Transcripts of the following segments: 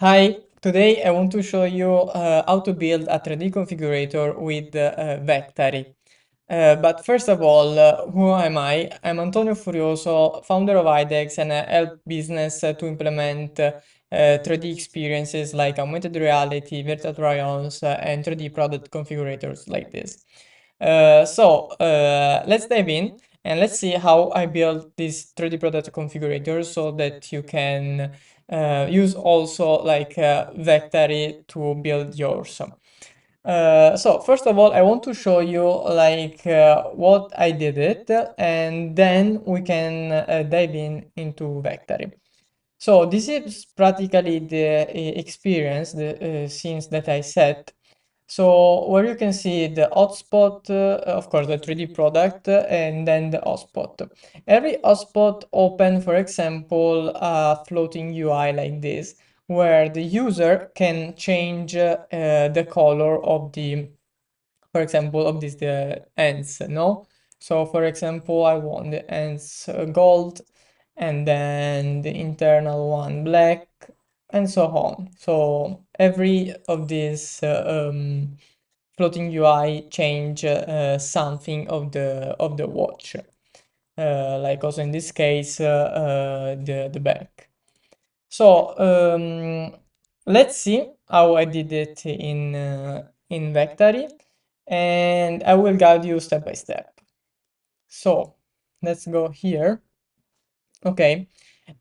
Hi, today I want to show you how to build a 3D configurator with Vectary. But first of all, who am I? I'm Antonio Furioso, founder of Eyedex, and I help business to implement 3D experiences like augmented reality, virtual try-ons, and 3D product configurators like this. Let's dive in and let's see how I built this 3D product configurator so that you can use also like Vectary to build yours. So first of all, I want to show you like what I did it, and then we can dive in into Vectary. So this is practically the experience, the scenes that I set. So where you can see the hotspot, of course, the 3D product, and then the hotspot. Every hotspot open, for example, a floating UI like this, where the user can change the color of the, for example, of this the ends, no? So for example, I want the ends gold, and then the internal one black, and so on. So every of these floating UI change something of the watch. Like also in this case, the back. So let's see how I did it in Vectary, and I will guide you step by step. So let's go here. Okay.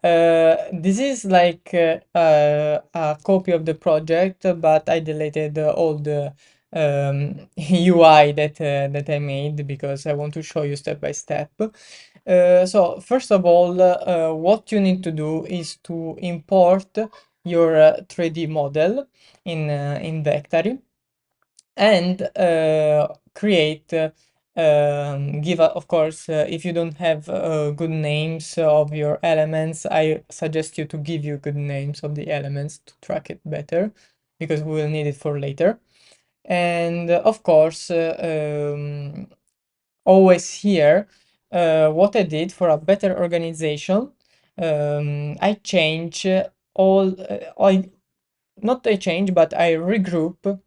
This is like a copy of the project, but I deleted all the UI that I made because I want to show you step by step. So first of all, what you need to do is to import your 3D model in Vectary and create give of course, if you don't have good names of your elements, I suggest you to give you good names of the elements to track it better, because we will need it for later. And of course, always here, what I did for a better organization, I change I not I change, but I regroup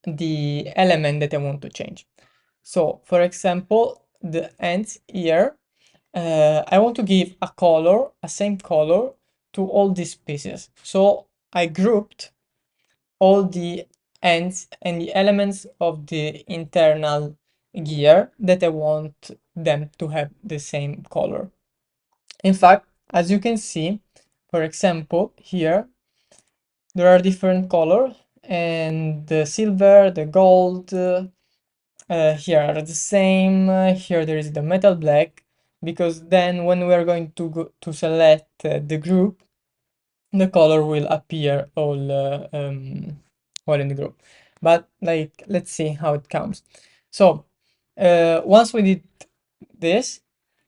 the element that I want to change. So, for example, the ends here, I want to give a color, a same color to all these pieces. So I grouped all the ends and the elements of the internal gear that I want them to have the same color. In fact, as you can see, for example, here there are different colors, and the silver, the gold, here are the same. Here there is the metal black, because then when we are going to go to select the group, the color will appear all in the group. But like, let's see how it comes. So once we did this,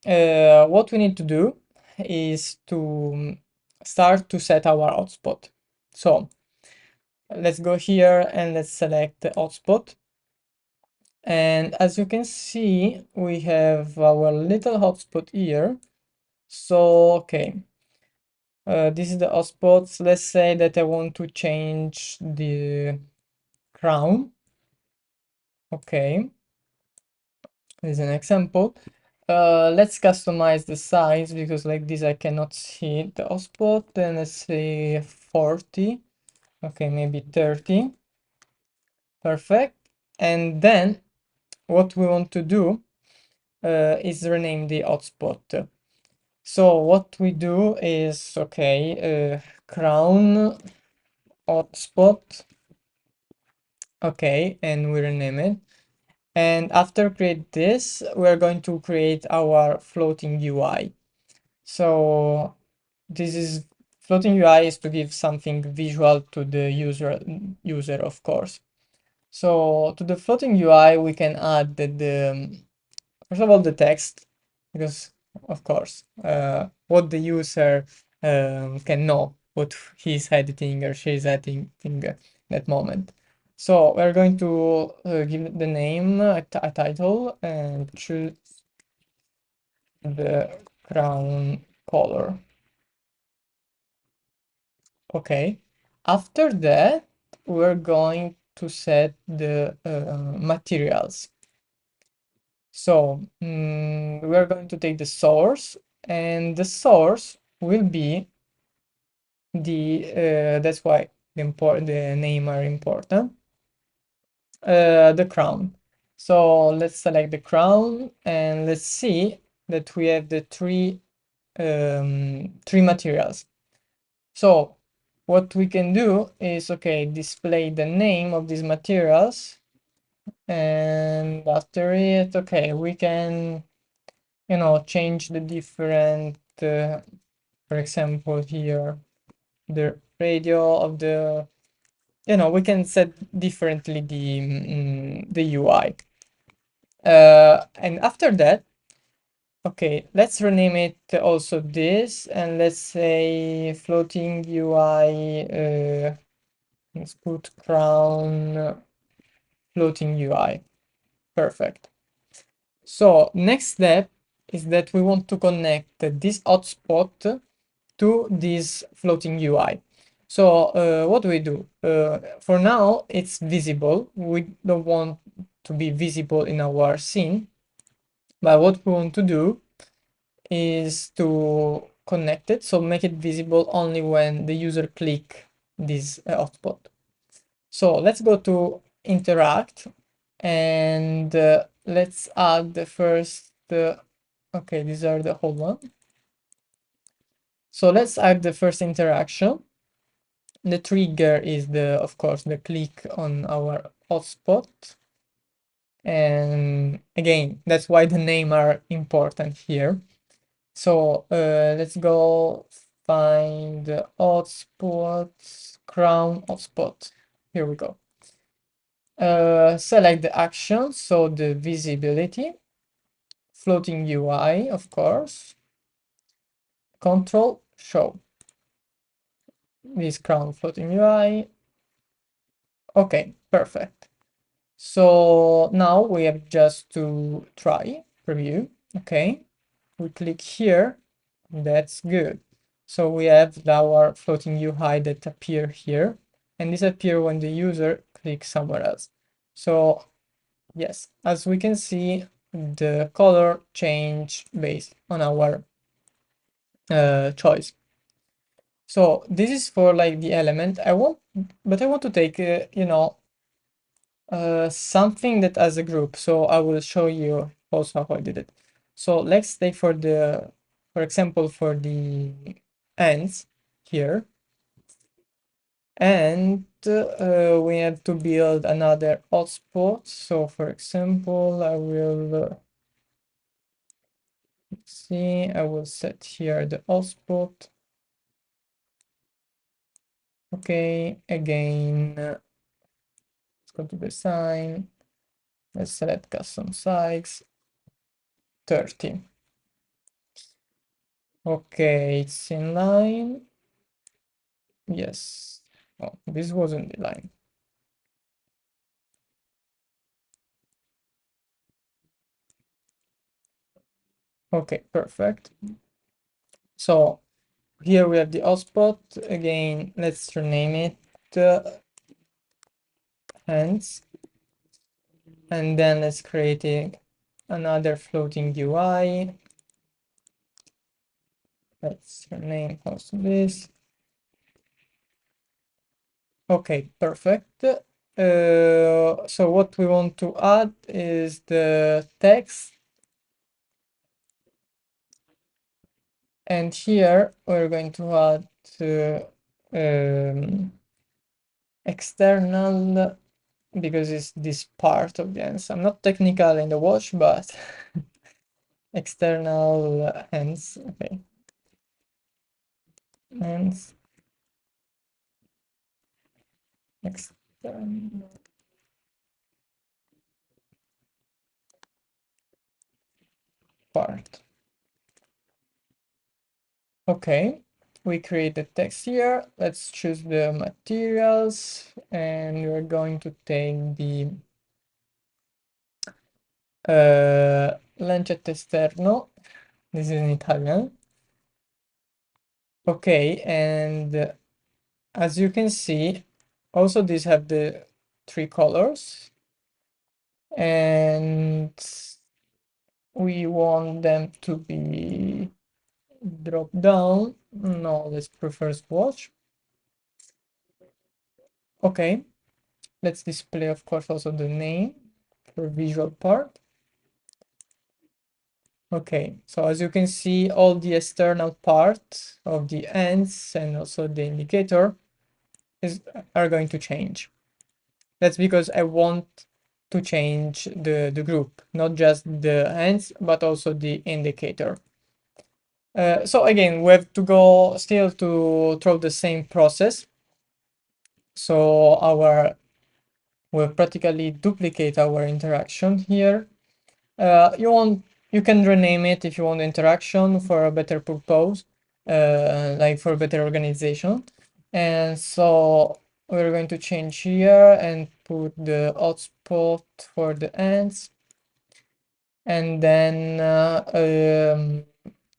what we need to do is to start to set our hotspot. So let's go here and let's select the hotspot. And as you can see, we have our little hotspot here. So, okay, this is the hotspots. Let's say that I want to change the crown. Okay, this is an example. Let's customize the size, because like this I cannot see the hotspot. Then let's say 40. Okay, maybe 30. Perfect. And then what we want to do is rename the hotspot. So what we do is, okay, crown hotspot, okay, and we rename it. And after create this, we're going to create our floating UI. So this is floating UI is to give something visual to the user, of course. So to the floating UI, we can add the first of all, the text, because of course, what the user can know what he's editing or she's editing at that moment. So we're going to give the name a title and choose the crown color. Okay. After that, we're going to set the materials. So we're going to take the source, and the source will be the that's why the name are important, the crown. So let's select the crown, and let's see that we have the three materials. So what we can do is, okay, display the name of these materials, and after it, okay, we can, change the different, for example, here, the radio of the, we can set differently the UI. And after that, okay, let's rename it also this, and let's say floating UI, let's put crown floating UI. Perfect. So next step is that we want to connect this hotspot to this floating UI. So what do we do? For now, it's visible. We don't want to be visible in our scene, but what we want to do is to connect it, so make it visible only when the user click this hotspot. So let's go to interact, and let's add the first, okay, these are the whole one. So let's add the first interaction. The trigger is of course, the click on our hotspot. And again, that's why the name are important here. So let's go find the hotspot, crown hotspot. Here we go. Select the action, so the visibility, floating UI, of course, control show this crown floating UI. Okay, perfect. So now we have just to try preview. Okay, we click here. That's good. So we have our floating UI that appear here, and disappear when the user clicks somewhere else. So yes, as we can see, the color change based on our choice. So this is for like the element but I want to take something that as a group. So I will show you also how I did it. So let's take for example, for the ends here, and we have to build another hotspot. So for example, I will see, I will set here the hotspot. Okay, again, let's go to design. Let's select custom size 30. Okay, it's in line. Yes. Oh, this wasn't the line. Okay, perfect. So here we have the hotspot. Again, let's rename it hands. And then let's create another floating UI. Let's rename also this. Okay, perfect. So what we want to add is the text. And here we're going to add external, because it's this part of the ends. I'm not technical in the watch, but external ends. Okay, ends, external part. Okay, we create the text here. Let's choose the materials, and we're going to take the lancetto esterno. This is in Italian. Okay, and as you can see, also these have the 3 colors, and we want them to be drop down. No, let's prefer swatch. Okay, let's display, of course, also the name for visual part. Okay, so as you can see, all the external part of the ends and also the indicator are going to change. That's because I want to change the group, not just the ends, but also the indicator. So again, we have to go still to through the same process. So we'll practically duplicate our interaction here. You can rename it if you want interaction for a better purpose, like for better organization. And so we're going to change here and put the hotspot for the ends. And then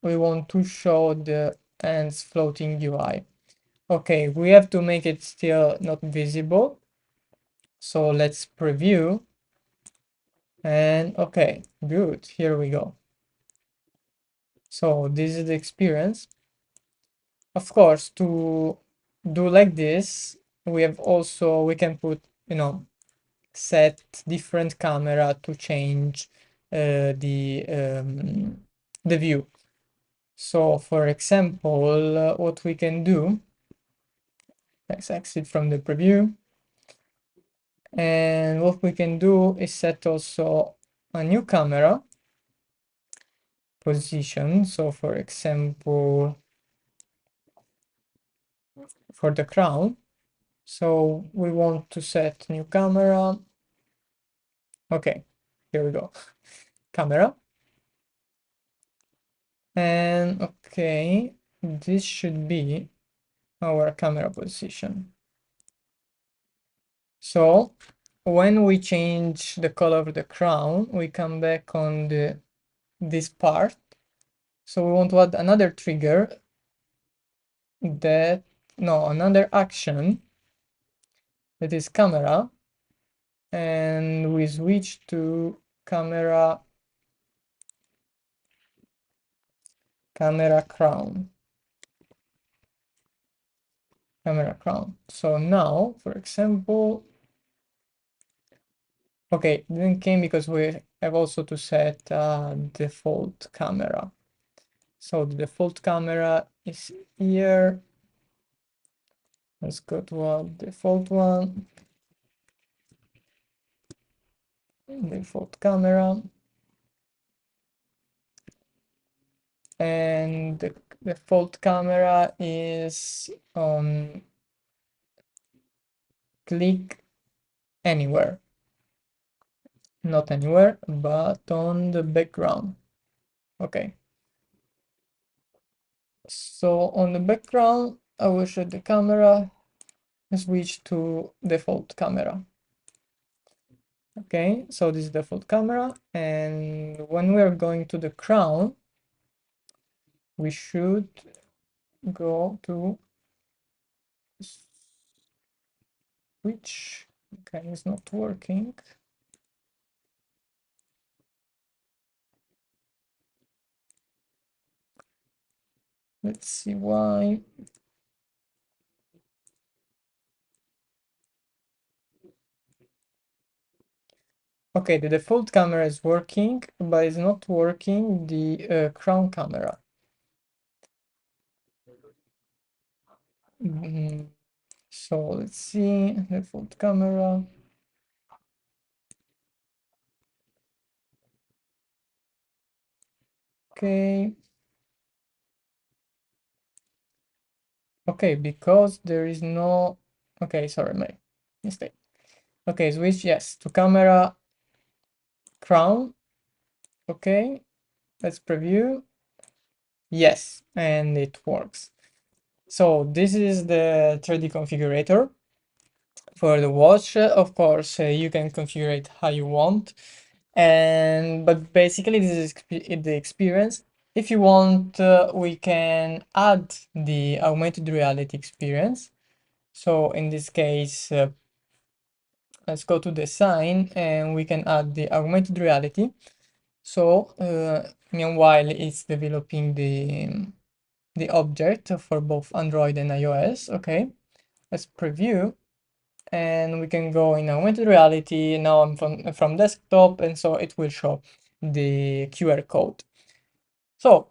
we want to show the ends floating UI. Okay, we have to make it still not visible. So let's preview. And okay, good, here we go. So this is the experience. Of course, to do like this, we can put, set different camera to change the view. So for example, what we can do, let's exit from the preview. And what we can do is set also a new camera position. So for example, for the crown, so we want to set new camera. Okay, here we go. Camera. And okay, this should be our camera position. So when we change the color of the crown, we come back on this part. So we want to add another trigger another action that is camera, and we switch to camera crown. Camera crown. So now, for example, okay, it didn't came because we have also to set default camera. So the default camera is here. Let's go to our default one. Default camera. And the default camera is on click anywhere. Not anywhere, but on the background. Okay. So on the background, I will show the camera, switch to default camera. Okay, so this is default camera, and when we are going to the crown, we should go to switch. Okay, it's not working. Let's see why. Okay, the default camera is working, but it's not working the crown camera. So let's see, default camera. Okay. Okay, because there is no, okay, sorry, my mistake. Okay, switch, yes, to camera crown. Okay, let's preview. Yes, and it works. So this is the 3D configurator for the watch. Of course, you can configure it how you want. But basically this is the experience. If you want, we can add the augmented reality experience. So in this case, let's go to design and we can add the augmented reality. So meanwhile, it's developing the object for both Android and iOS. Okay, let's preview and we can go in augmented reality. Now I'm from desktop, and so it will show the QR code. So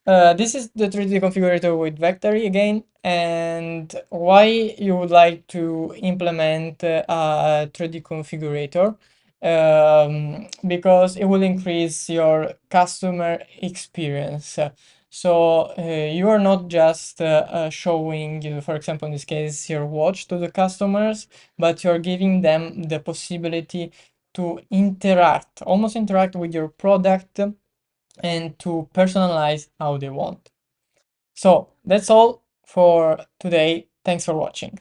this is the 3D configurator with Vectary again, and why you would like to implement a 3D configurator, because it will increase your customer experience. So you are not just showing, for example, in this case, your watch to the customers, but you're giving them the possibility to interact, almost interact with your product and to personalize how they want. So that's all for today. Thanks for watching.